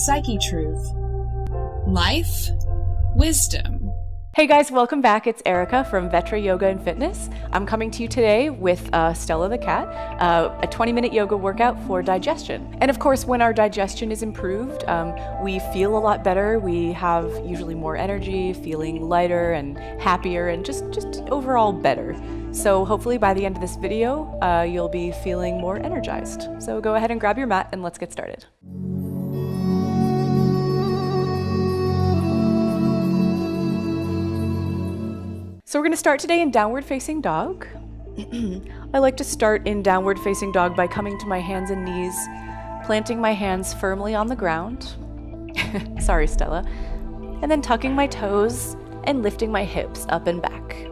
Psyche Truth. Life, wisdom. Hey guys, welcome back. It's Erica from Vetra Yoga and Fitness. I'm coming to you today with Stella the cat, a 20-minute yoga workout for digestion. And of course, when our digestion is improved, we feel a lot better. We have usually more energy, feeling lighter and happier, and just overall better. So hopefully by the end of this video, you'll be feeling more energized. So go ahead and grab your mat and let's get started. So we're going to start today in downward facing dog. I like to start in downward facing dog by coming to my hands and knees, planting my hands firmly on the ground. Sorry, Stella. And then tucking my toes and lifting my hips up and back.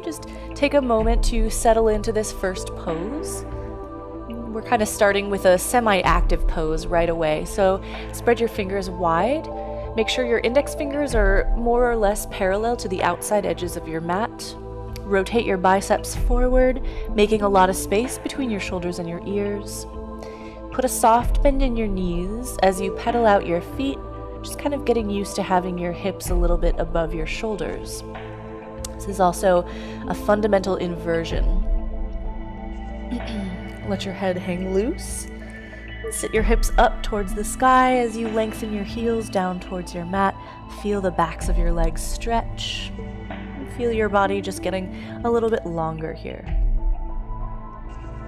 Just take a moment to settle into this first pose. We're kind of starting with a semi-active pose right away. So spread your fingers wide. Make sure your index fingers are more or less parallel to the outside edges of your mat. Rotate your biceps forward, making a lot of space between your shoulders and your ears. Put a soft bend in your knees as you pedal out your feet, just kind of getting used to having your hips a little bit above your shoulders. This is also a fundamental inversion. Let your head hang loose. Sit your hips up towards the sky as you lengthen your heels down towards your mat. Feel the backs of your legs stretch. Feel your body just getting a little bit longer here.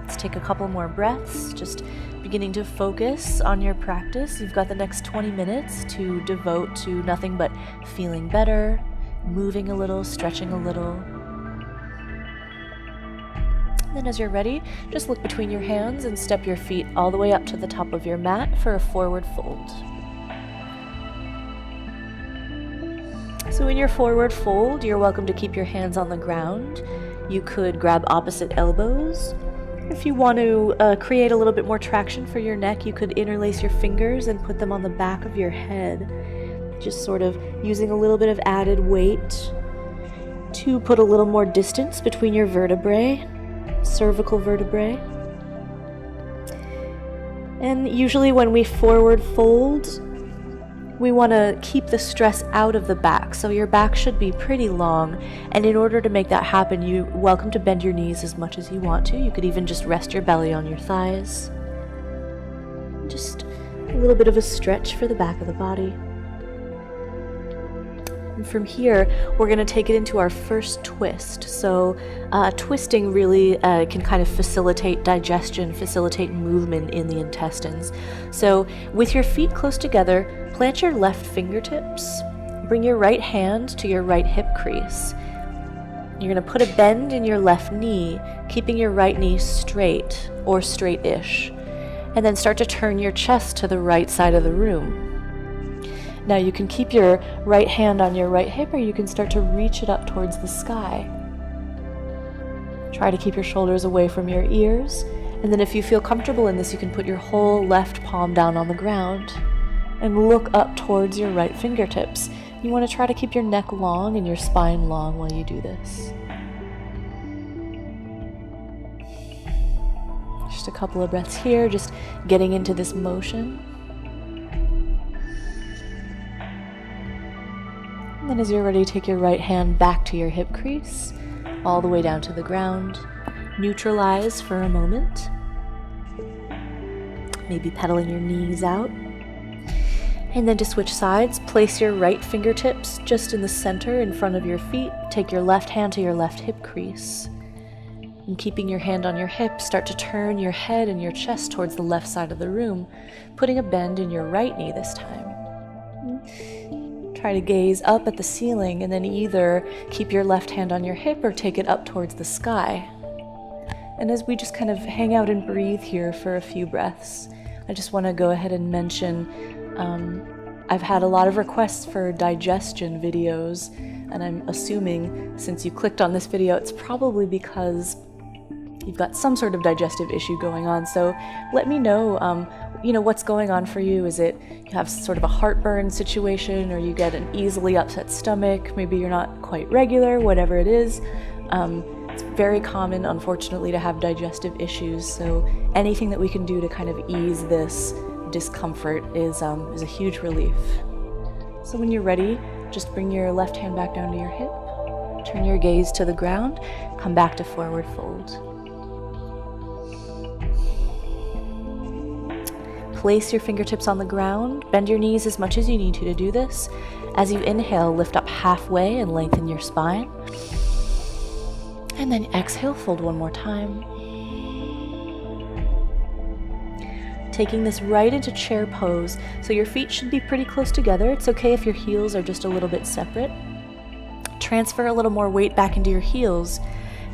Let's take a couple more breaths, just beginning to focus on your practice. You've got the next 20 minutes to devote to nothing but feeling better, moving a little, stretching a little. Then as you're ready, just look between your hands and step your feet all the way up to the top of your mat for a forward fold. So in your forward fold, you're welcome to keep your hands on the ground. You could grab opposite elbows. If you want to create a little bit more traction for your neck, you could interlace your fingers and put them on the back of your head, just sort of using a little bit of added weight to put a little more distance between your vertebrae. Cervical vertebrae. And usually when we forward fold, we want to keep the stress out of the back, so your back should be pretty long, and in order to make that happen, you're welcome to bend your knees as much as you want to. You could even just rest your belly on your thighs. Just a little bit of a stretch for the back of the body. And from here, we're going to take it into our first twist. So twisting really can kind of facilitate digestion, facilitate movement in the intestines. So with your feet close together, plant your left fingertips. Bring your right hand to your right hip crease. You're going to put a bend in your left knee, keeping your right knee straight or straight-ish. And then start to turn your chest to the right side of the room. Now you can keep your right hand on your right hip, or you can start to reach it up towards the sky. Try to keep your shoulders away from your ears, and then if you feel comfortable in this, you can put your whole left palm down on the ground and look up towards your right fingertips. You want to try to keep your neck long and your spine long while you do this. Just a couple of breaths here, just getting into this motion. And then as you're ready, take your right hand back to your hip crease, all the way down to the ground. Neutralize for a moment. Maybe pedaling your knees out. And then to switch sides, place your right fingertips just in the center in front of your feet. Take your left hand to your left hip crease. And keeping your hand on your hip, start to turn your head and your chest towards the left side of the room, putting a bend in your right knee this time. Try to gaze up at the ceiling and then either keep your left hand on your hip or take it up towards the sky. And as we just kind of hang out and breathe here for a few breaths, I just want to go ahead and mention I've had a lot of requests for digestion videos, and I'm assuming since you clicked on this video, it's probably because you've got some sort of digestive issue going on. So let me know what's going on for you. Is it you have sort of a heartburn situation, or you get an easily upset stomach? Maybe you're not quite regular, whatever it is. It's very common, unfortunately, to have digestive issues, so anything that we can do to kind of ease this discomfort is a huge relief. So when you're ready, just bring your left hand back down to your hip, turn your gaze to the ground, come back to forward fold. Place your fingertips on the ground, bend your knees as much as you need to do this. As you inhale, lift up halfway and lengthen your spine. And then exhale, fold one more time. Taking this right into chair pose, so your feet should be pretty close together. It's okay if your heels are just a little bit separate. Transfer a little more weight back into your heels.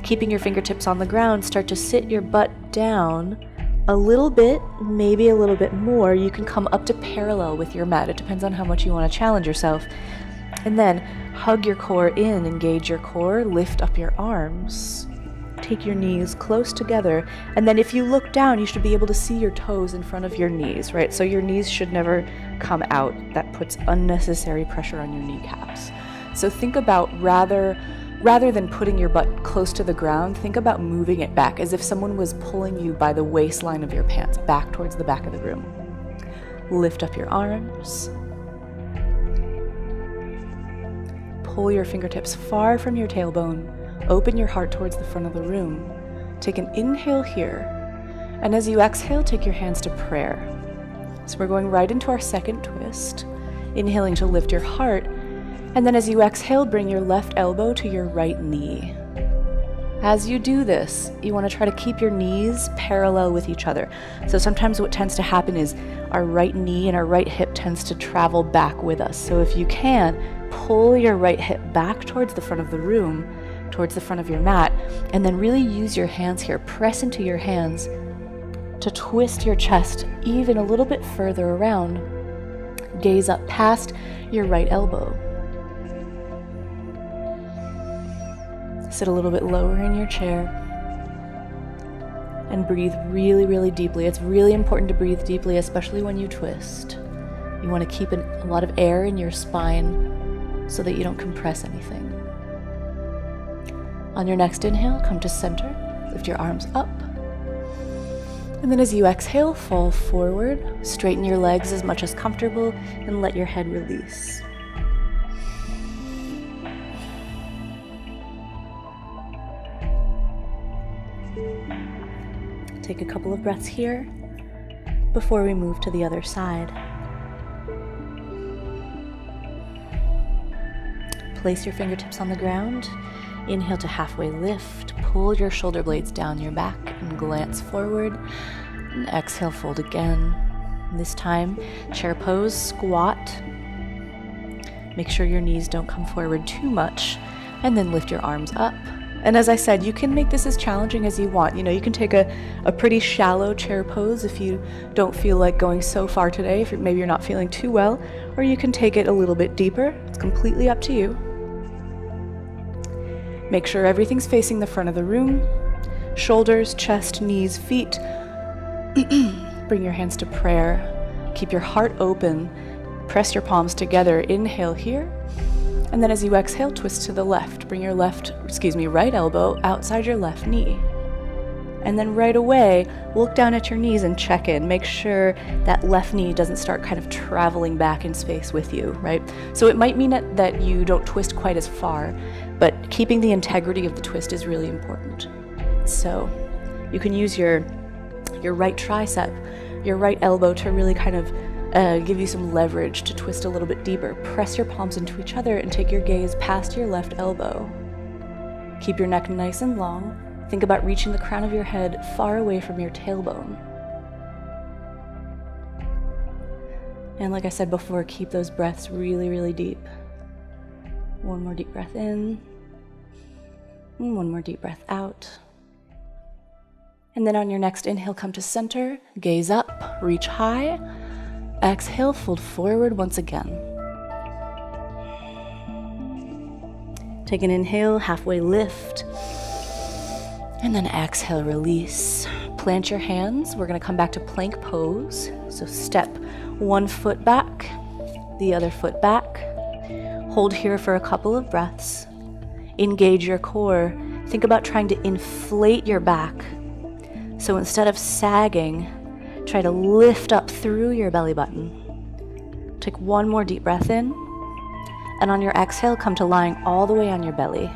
Keeping your fingertips on the ground, start to sit your butt down a little bit, maybe a little bit more. You can come up to parallel with your mat. It depends on how much you want to challenge yourself. And then hug your core in, engage your core, lift up your arms. Take your knees close together, and then if you look down, you should be able to see your toes in front of your knees, right? So your knees should never come out. That puts unnecessary pressure on your kneecaps. So think about rather than putting your butt close to the ground, think about moving it back as if someone was pulling you by the waistline of your pants back towards the back of the room. Lift up your arms. Pull your fingertips far from your tailbone. Open your heart towards the front of the room. Take an inhale here. And as you exhale, take your hands to prayer. So we're going right into our second twist. Inhaling to lift your heart. And then as you exhale, bring your left elbow to your right knee. As you do this, you want to try to keep your knees parallel with each other. So sometimes what tends to happen is our right knee and our right hip tends to travel back with us. So if you can, pull your right hip back towards the front of the room, towards the front of your mat, and then really use your hands here. Press into your hands to twist your chest even a little bit further around. Gaze up past your right elbow. Sit a little bit lower in your chair and breathe really, really deeply. It's really important to breathe deeply, especially when you twist. You want to keep a lot of air in your spine so that you don't compress anything. On your next inhale, come to center, lift your arms up. And then as you exhale, fall forward, straighten your legs as much as comfortable, and let your head release. Take a couple of breaths here before we move to the other side. Place your fingertips on the ground. Inhale to halfway lift. Pull your shoulder blades down your back and glance forward. And exhale, fold again. This time, chair pose, squat. Make sure your knees don't come forward too much. And then lift your arms up. And as I said, you can make this as challenging as you want. You can take a pretty shallow chair pose if you don't feel like going so far today, if maybe you're not feeling too well, or you can take it a little bit deeper. It's completely up to you. Make sure everything's facing the front of the room. Shoulders, chest, knees, feet. Bring your hands to prayer. Keep your heart open. Press your palms together. Inhale here. And then as you exhale, twist to the left. Bring your right elbow outside your left knee. And then right away, look down at your knees and check in. Make sure that left knee doesn't start kind of traveling back in space with you, right? So it might mean that you don't twist quite as far, but keeping the integrity of the twist is really important. So you can use your right tricep, your right elbow to really kind of give you some leverage to twist a little bit deeper. Press your palms into each other and take your gaze past your left elbow. Keep your neck nice and long. Think about reaching the crown of your head far away from your tailbone. And like I said before, keep those breaths really, really deep. One more deep breath in. And one more deep breath out. And then on your next inhale, come to center, gaze up, reach high. Exhale, fold forward once again. Take an inhale, halfway lift. And then exhale, release. Plant your hands. We're going to come back to plank pose. So step one foot back, the other foot back. Hold here for a couple of breaths. Engage your core. think about trying to inflate your back. So instead of sagging, try to lift up through your belly button. Take one more deep breath in, and on your exhale, come to lying all the way on your belly.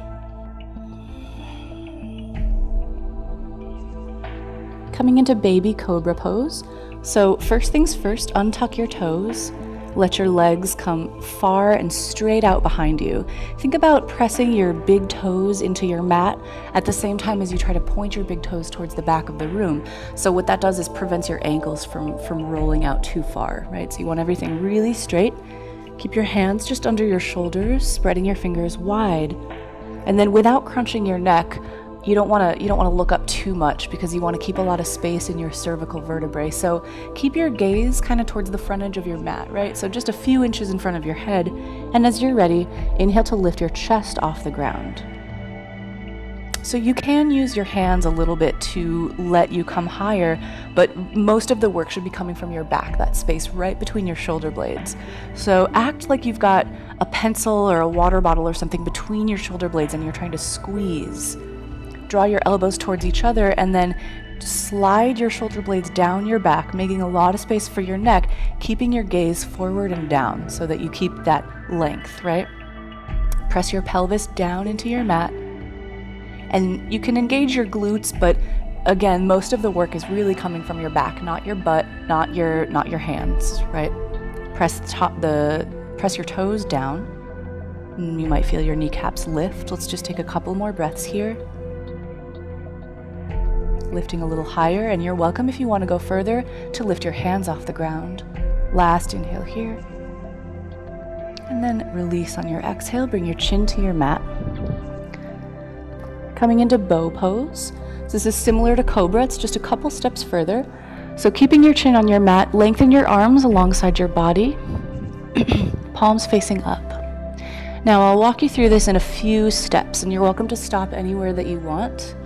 Coming into baby cobra pose. So first things first, untuck your toes. Let your legs come far and straight out behind you. Think about pressing your big toes into your mat at the same time as you try to point your big toes towards the back of the room. So what that does is prevents your ankles from rolling out too far, right? So you want everything really straight. Keep your hands just under your shoulders, spreading your fingers wide. And then without crunching your neck, you don't want to look up too much because you want to keep a lot of space in your cervical vertebrae. So keep your gaze kind of towards the front edge of your mat, right? So just a few inches in front of your head. And as you're ready, inhale to lift your chest off the ground. So you can use your hands a little bit to let you come higher, but most of the work should be coming from your back, that space right between your shoulder blades. So act like you've got a pencil or a water bottle or something between your shoulder blades and you're trying to squeeze. Draw your elbows towards each other and then slide your shoulder blades down your back, making a lot of space for your neck, keeping your gaze forward and down so that you keep that length, right? Press your pelvis down into your mat. And you can engage your glutes, but again, most of the work is really coming from your back, not your butt, not your hands, right? Press your toes down. You might feel your kneecaps lift. Let's just take a couple more breaths here. Lifting a little higher, and you're welcome if you want to go further to lift your hands off the ground. Last inhale here. And then release on your exhale, bring your chin to your mat. Coming into bow pose. So this is similar to cobra, it's just a couple steps further. So keeping your chin on your mat, lengthen your arms alongside your body, palms facing up. Now I'll walk you through this in a few steps, and you're welcome to stop anywhere that you want.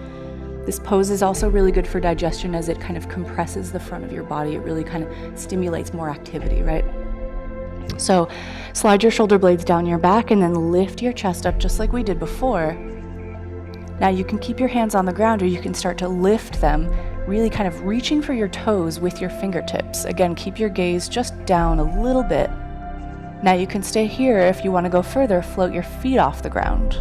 This pose is also really good for digestion as it kind of compresses the front of your body. It really kind of stimulates more activity, right? So slide your shoulder blades down your back and then lift your chest up just like we did before. Now you can keep your hands on the ground or you can start to lift them, really kind of reaching for your toes with your fingertips. Again, keep your gaze just down a little bit. Now you can stay here. If you want to go further, float your feet off the ground.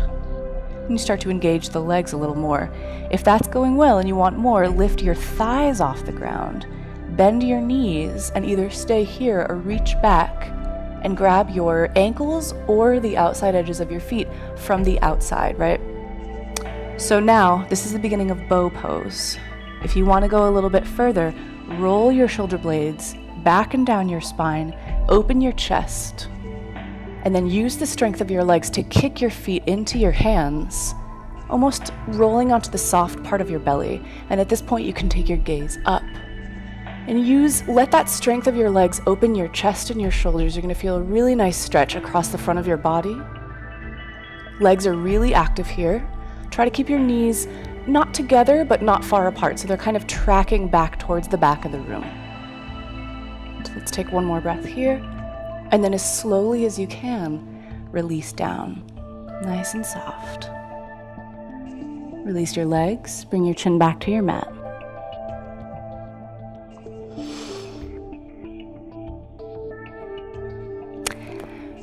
And you start to engage the legs a little more. If that's going well and you want more, lift your thighs off the ground, bend your knees, and either stay here or reach back and grab your ankles or the outside edges of your feet from the outside, right? So now, this is the beginning of bow pose. If you want to go a little bit further, roll your shoulder blades back and down your spine, open your chest, and then use the strength of your legs to kick your feet into your hands, almost rolling onto the soft part of your belly. And at this point, you can take your gaze up. And let that strength of your legs open your chest and your shoulders. You're going to feel a really nice stretch across the front of your body. Legs are really active here. Try to keep your knees not together, but not far apart, so they're kind of tracking back towards the back of the room. So let's take one more breath here. And then as slowly as you can, release down, nice and soft. Release your legs, bring your chin back to your mat.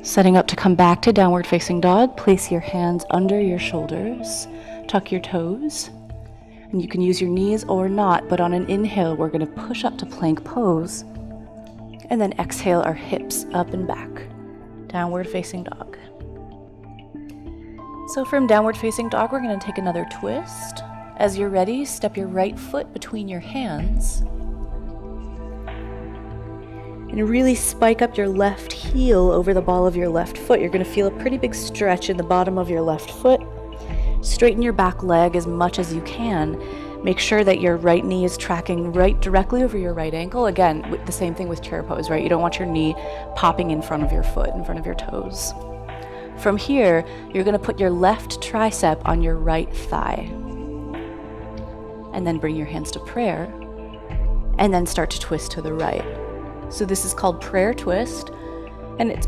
Setting up to come back to downward facing dog, place your hands under your shoulders, tuck your toes, and you can use your knees or not, but on an inhale, we're going to push up to plank pose. And then exhale our hips up and back. Downward facing dog. So from downward facing dog, we're going to take another twist. As you're ready, step your right foot between your hands. And really spike up your left heel over the ball of your left foot. You're going to feel a pretty big stretch in the bottom of your left foot. Straighten your back leg as much as you can. Make sure that your right knee is tracking right directly over your right ankle. Again, the same thing with chair pose, right? You don't want your knee popping in front of your foot, in front of your toes. From here, you're going to put your left tricep on your right thigh. And then bring your hands to prayer. And then start to twist to the right. So this is called prayer twist. And it's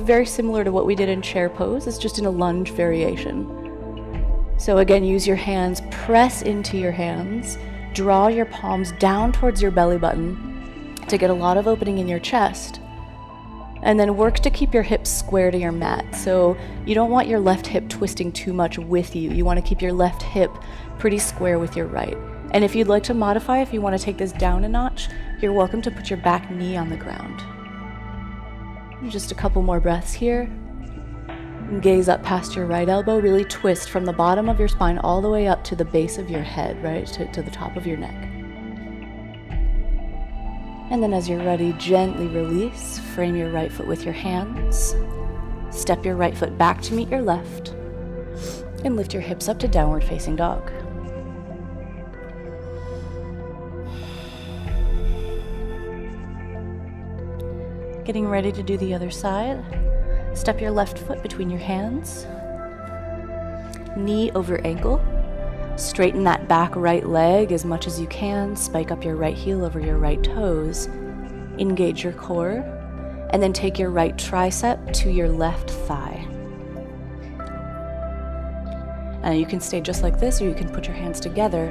very similar to what we did in chair pose. It's just in a lunge variation. So again, use your hands, press into your hands, draw your palms down towards your belly button to get a lot of opening in your chest. And then work to keep your hips square to your mat. So you don't want your left hip twisting too much with you. You want to keep your left hip pretty square with your right. And if you'd like to modify, if you want to take this down a notch, you're welcome to put your back knee on the ground. Just a couple more breaths here. Gaze up past your right elbow. Really twist from the bottom of your spine all the way up to the base of your head, right? To the top of your neck. And then as you're ready, gently release. Frame your right foot with your hands. Step your right foot back to meet your left. And lift your hips up to downward facing dog. Getting ready to do the other side. Step your left foot between your hands. Knee over ankle. Straighten that back right leg as much as you can. Spike up your right heel over your right toes. Engage your core. And then take your right tricep to your left thigh. And you can stay just like this, or you can put your hands together.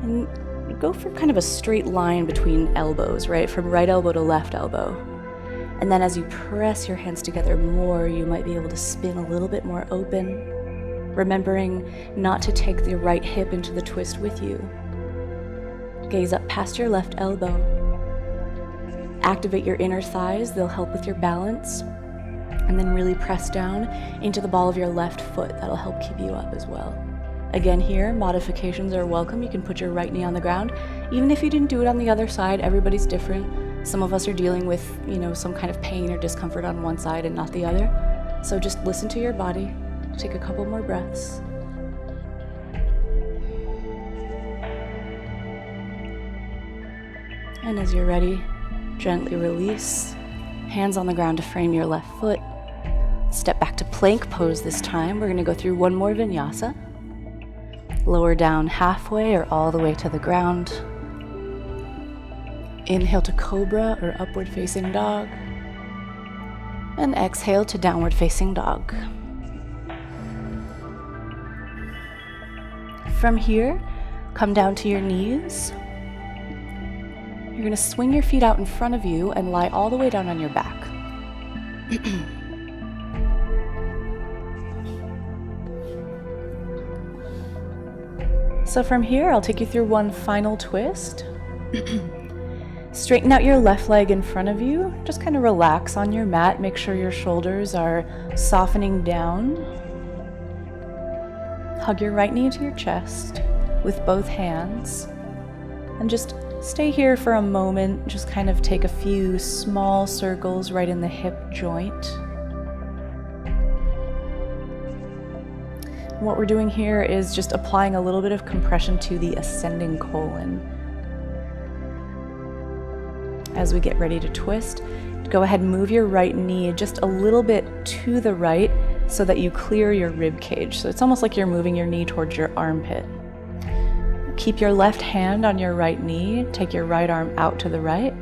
And go for kind of a straight line between elbows, right? From right elbow to left elbow. And then as you press your hands together more, you might be able to spin a little bit more open, remembering not to take the right hip into the twist with you. Gaze up past your left elbow. Activate your inner thighs, they'll help with your balance. And then really press down into the ball of your left foot, that'll help keep you up as well. Again here, modifications are welcome. You can put your right knee on the ground. Even if you didn't do it on the other side, everybody's different. Some of us are dealing with, some kind of pain or discomfort on one side and not the other. So just listen to your body. Take a couple more breaths. And as you're ready, gently release. Hands on the ground to frame your left foot. Step back to plank pose this time. We're going to go through one more vinyasa. Lower down halfway or all the way to the ground. Inhale to cobra or upward facing dog. And exhale to downward facing dog. From here, come down to your knees. You're going to swing your feet out in front of you and lie all the way down on your back. So from here, I'll take you through one final twist. Straighten out your left leg in front of you. Just kind of relax on your mat. Make sure your shoulders are softening down. Hug your right knee to your chest with both hands. And just stay here for a moment. Just kind of take a few small circles right in the hip joint. What we're doing here is just applying a little bit of compression to the ascending colon. As we get ready to twist, go ahead and move your right knee just a little bit to the right so that you clear your rib cage. So it's almost like you're moving your knee towards your armpit. Keep your left hand on your right knee, take your right arm out to the right,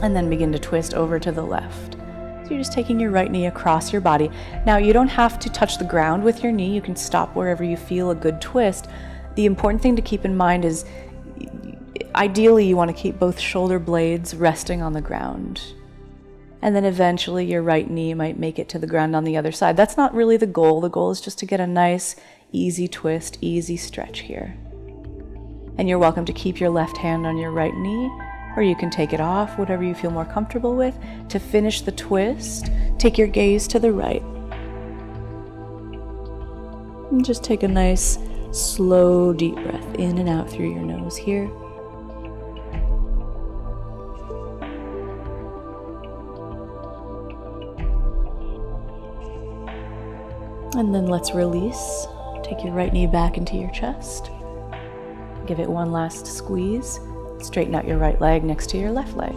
and then begin to twist over to the left. So you're just taking your right knee across your body. Now you don't have to touch the ground with your knee, you can stop wherever you feel a good twist. The important thing to keep in mind is ideally you want to keep both shoulder blades resting on the ground. And then eventually your right knee might make it to the ground on the other side. That's not really the goal. The goal is just to get a nice, easy twist, easy stretch here. And you're welcome to keep your left hand on your right knee, or you can take it off, whatever you feel more comfortable with. To finish the twist, take your gaze to the right. And just take a nice, slow, deep breath in and out through your nose here. And then let's release. Take your right knee back into your chest. Give it one last squeeze. Straighten out your right leg next to your left leg.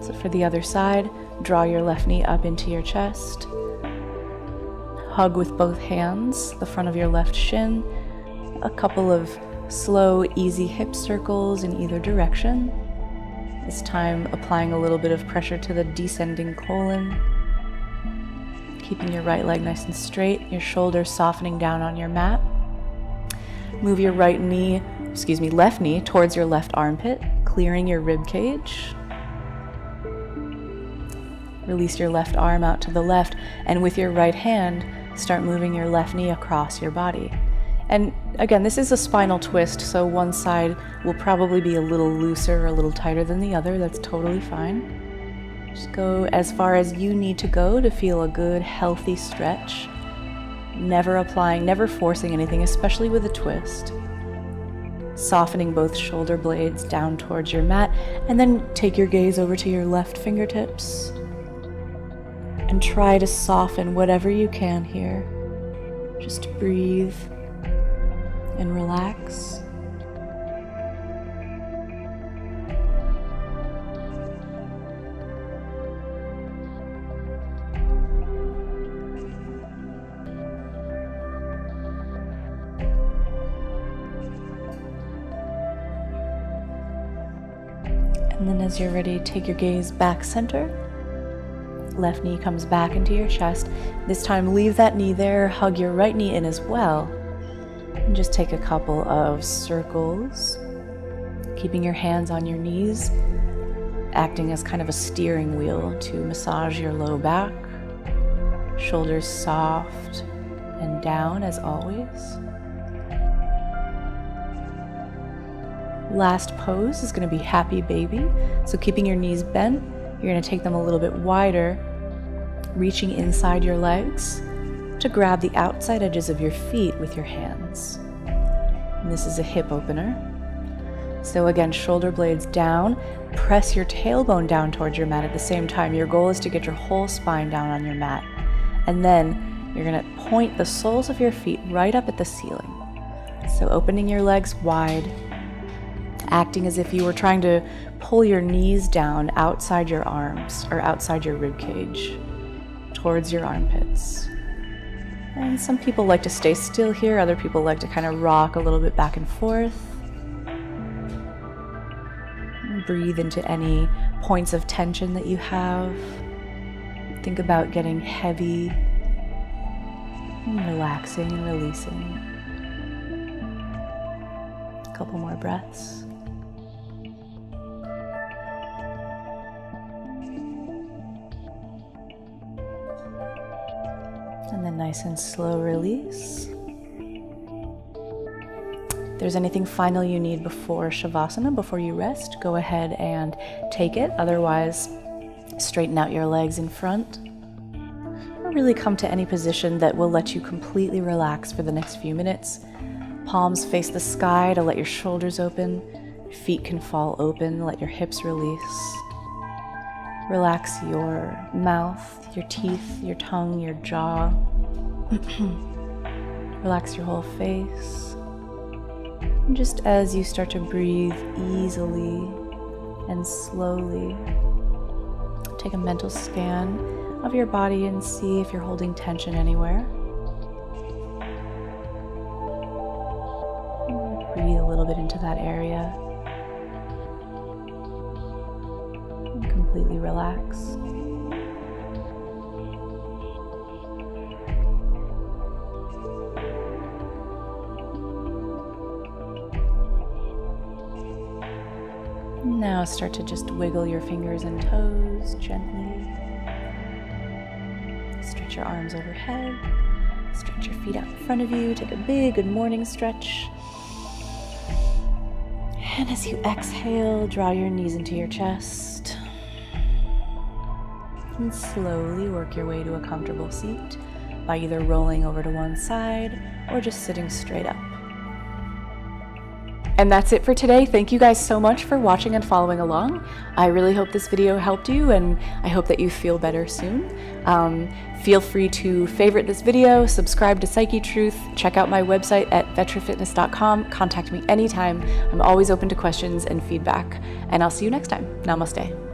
So for the other side, draw your left knee up into your chest. Hug with both hands the front of your left shin. A couple of slow, easy hip circles in either direction. This time applying a little bit of pressure to the descending colon. keeping your right leg nice and straight, your shoulders softening down on your mat. Move your left knee towards your left armpit, clearing your rib cage. Release your left arm out to the left, and with your right hand, start moving your left knee across your body. And again, this is a spinal twist, so one side will probably be a little looser or a little tighter than the other. That's totally fine. Just go as far as you need to go to feel a good, healthy stretch. Never forcing anything, especially with a twist. Softening both shoulder blades down towards your mat, and then take your gaze over to your left fingertips. And try to soften whatever you can here. Just breathe and relax. And then as you're ready, take your gaze back center. Left knee comes back into your chest. This time, leave that knee there, hug your right knee in as well. And just take a couple of circles, keeping your hands on your knees, acting as kind of a steering wheel to massage your low back. Shoulders soft and down as always. Last pose is going to be happy baby. So keeping your knees bent, you're going to take them a little bit wider, reaching inside your legs to grab the outside edges of your feet with your hands. And this is a hip opener. So again, shoulder blades down, press your tailbone down towards your mat at the same time. Your goal is to get your whole spine down on your mat. And then you're going to point the soles of your feet right up at the ceiling. So opening your legs wide, acting as if you were trying to pull your knees down outside your arms or outside your rib cage towards your armpits. And some people like to stay still here, other people like to kind of rock a little bit back and forth. Breathe into any points of tension that you have. Think about getting heavy and relaxing and releasing. A couple more breaths. And then nice and slow release. If there's anything final you need before Shavasana, before you rest, go ahead and take it. Otherwise, straighten out your legs in front. Or really come to any position that will let you completely relax for the next few minutes. Palms face the sky to let your shoulders open. Feet can fall open, let your hips release. Relax your mouth, your teeth, your tongue, your jaw. Relax your whole face. And just as you start to breathe easily and slowly, take a mental scan of your body and see if you're holding tension anywhere. Breathe a little bit into that area. And completely relax. Now start to just wiggle your fingers and toes gently. Stretch your arms overhead. Stretch your feet out in front of you. Take a big good morning stretch. And as you exhale, draw your knees into your chest. And slowly work your way to a comfortable seat by either rolling over to one side or just sitting straight up. And that's it for today. Thank you guys so much for watching and following along. I really hope this video helped you, and I hope that you feel better soon. Feel free to favorite this video, subscribe to Psyche Truth, check out my website at vetrafitness.com. Contact me anytime. I'm always open to questions and feedback. And I'll see you next time. Namaste.